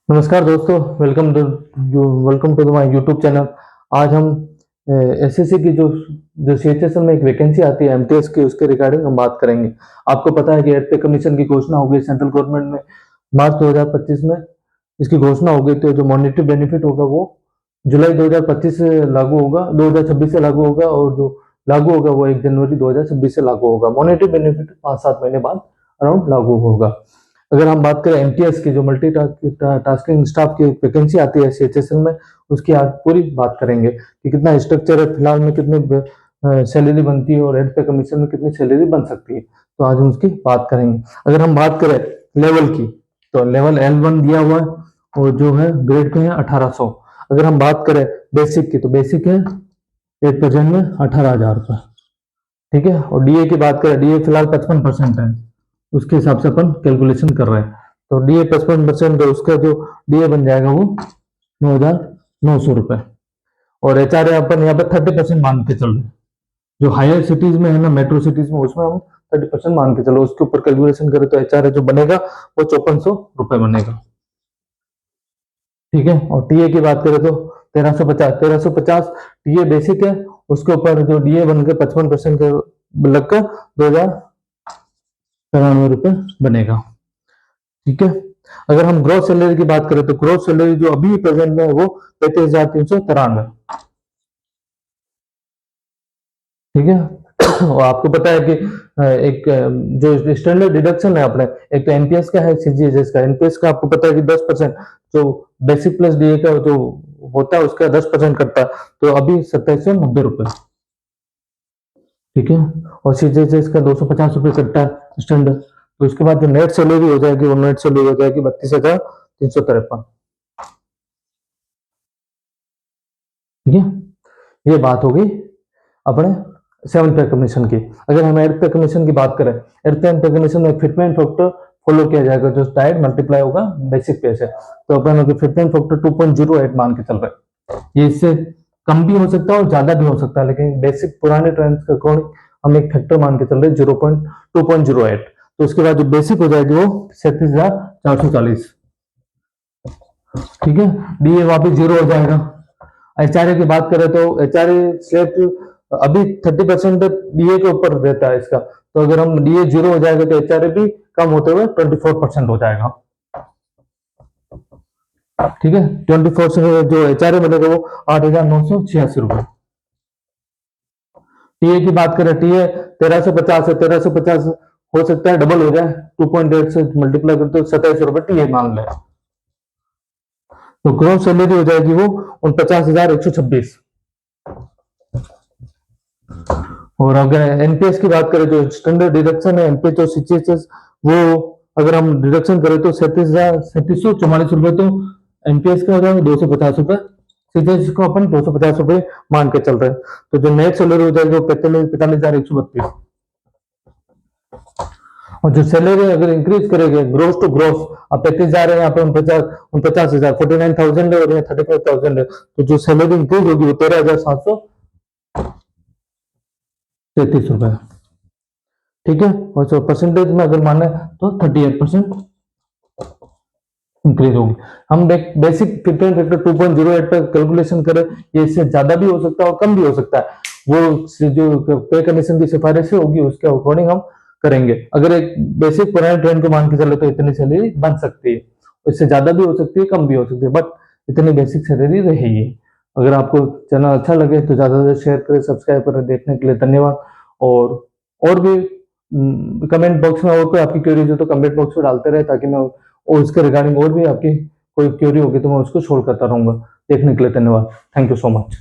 नमस्कार दोस्तों, welcome to my YouTube channel. आज हम एसएससी की जो सीएचएसएल में एक वैकेंसी आती है एमटीएस की, उसके रिगार्डिंग हम बात करेंगे। आपको पता है कि एड पे कमीशन की घोषणा हो गई सेंट्रल गवर्नमेंट में मार्च 2025 में। इसकी घोषणा हो गई, तो जो मॉनेटरी बेनिफिट होगा वो जुलाई 2025 से लागू होगा, 2026 से लागू होगा, और जो लागू होगा वो 1 जनवरी 2026 से लागू होगा। मॉनेटरी बेनिफिट 5-7 महीने बाद अराउंड लागू होगा। अगर हम बात करें एमटीएस की, जो मल्टी टास्किंग स्टाफ की वैकेंसी आती है सीएचएसएल में, उसकी आज पूरी बात करेंगे कि कितना स्ट्रक्चर है, फिलहाल में कितनी सैलरी बनती है और एड पे कमीशन में कितनी सैलरी बन सकती है, तो आज हम उसकी बात करेंगे। अगर हम बात करें लेवल की, तो लेवल L1 दिया हुआ है और जो है ग्रेड पे है 1800। अगर हम बात करें बेसिक की, तो बेसिक है 8% में 18,000 रुपये, ठीक है। और डीए की बात करें, डीए फिलहाल 55% है, उसके हिसाब से अपन कैलकुलेशन कर रहे हैं। तो डीए 55%, उसका जो डीए बन जाएगा वो 9,900 रुपये। और एचआरए अपन यहाँ पे 30% मान के चल रहे हैं। जो हायर सिटीज में है ना, मेट्रो सिटीज में, उसमें हम 30% मान के चलो, उसके ऊपर कैलकुलेशन करें तो एचआरए जो बनेगा वो 5400 रुपये बनेगा, ठीक है। और टीए की बात करें तो 1350 टीए बेसिक है, उसके ऊपर जो डीए बन के 55% के लगकर 2,094 रुपये बनेगा, ठीक है। अगर हम ग्रोथ सैलरी की बात करें तो ग्रोथ सैलरी जो अभी प्रेजेंट में है वो 35,393, ठीक है। और आपको पता है कि एक जो स्टैंडर्ड डिडक्शन है अपने, एक तो एनपीएस का है, सीजीएचएस का। एनपीएस का आपको पता है कि 10% जो बेसिक प्लस डीए का जो होता है उसका 10% कटता है, तो अभी 2790 रुपये, ठीक है। और सीजीएचएस का 250 रुपये कटता है स्टैंडर्ड। तो उसके बाद जो नेट सैलरी हो जाएगी वो नेट सैलरी हो जाएगी 32,353, ठीक है। ये बात हो गई अपने 7 पे कमीशन की। अगर हम 8 पे कमीशन की बात करें, 8 पे कमीशन में फिटमेंट फैक्टर फॉलो किया जाएगा, जो डायरेक्ट मल्टीप्लाई होगा बेसिक पे से। तो अपन अगर फिटमेंट फैक्टर 2.08 मान के चल रहे हैं, ये इससे कम भी हो सकता है और ज्यादा भी हो सकता है, लेकिन बेसिक पुराने ट्रेंड्स के अकॉर्डिंग हम एक फैक्टर मान के चल रहे हैं 2.08। तो उसके बाद जो बेसिक हो जाएगी वो 37,440, ठीक है। डीए वापिस जीरो हो जाएगा। एचआरए की बात करें तो एचआरए स्लेब अभी 30% डीए के ऊपर रहता है इसका, तो अगर हम डीए जीरो हो जाएगा तो एचआरए भी कम होते हुए 24% हो जाएगा, ठीक है। 24 से जो एचआरए बनेगा वो 8,986 रुपये। टीए की बात करें, टीए 1350 है, 1350 हो सकता है डबल हो जाए, 2.8 से मल्टीप्लाई करते 27 रुपये टीए मान ले, तो ग्रोस सैलरी हो जाएगी वो 49,126। और अगर एनपीएस की बात करें, जो स्टैंडर्ड डिडक्शन है एनपीएस और सीजीएचएस, वो अगर हम डिडक्शन करें तो 37,44 तो एनपीएस का हो जाएगा 250 रुपये, सीजीएचएस को अपन 250 रुपये मान के चल रहे हैं। तो जो नेट सैलरी हो जाएगी वो 45,132। और जो सैलरी अगर इंक्रीज करेंगे ग्रोस टू ग्रोस, अब 35,000 है यहाँ पे 49,000, 49,000 है और यहाँ 35,000 है, तो जो सैलरी इंक्रीज होगी वो 13,733 रुपए, ठीक है। और जो परसेंटेज में अगर माने तो 38% इंक्रीज होगी। हम बेसिक फिटमेंट फैक्टर 2.08 पर कैलकुलेशन करें, ये इससे ज्यादा भी हो सकता है और कम भी हो सकता है, वो जो पे कमीशन की सिफारिश होगी उसके अकॉर्डिंग हम करेंगे। अगर एक बेसिक पुराने ट्रेंड को मान के चले तो इतनी सैलरी बन सकती है, इससे ज्यादा भी हो सकती है, कम भी हो सकती है, बट इतनी बेसिक सैलरी रहेगी। अगर आपको चैनल अच्छा लगे तो ज्यादा से ज्यादा शेयर करें, सब्सक्राइब करें। देखने के लिए धन्यवाद। और भी कमेंट बॉक्स में और कोई आपकी क्वेरीज हो तो कमेंट बॉक्स में डालते रहे, ताकि मैं और उसके रिगार्डिंग और भी आपकी कोई क्वेरी होगी तो मैं उसको सोल्व करता रहूंगा। देखने के लिए धन्यवाद। Thank you so much.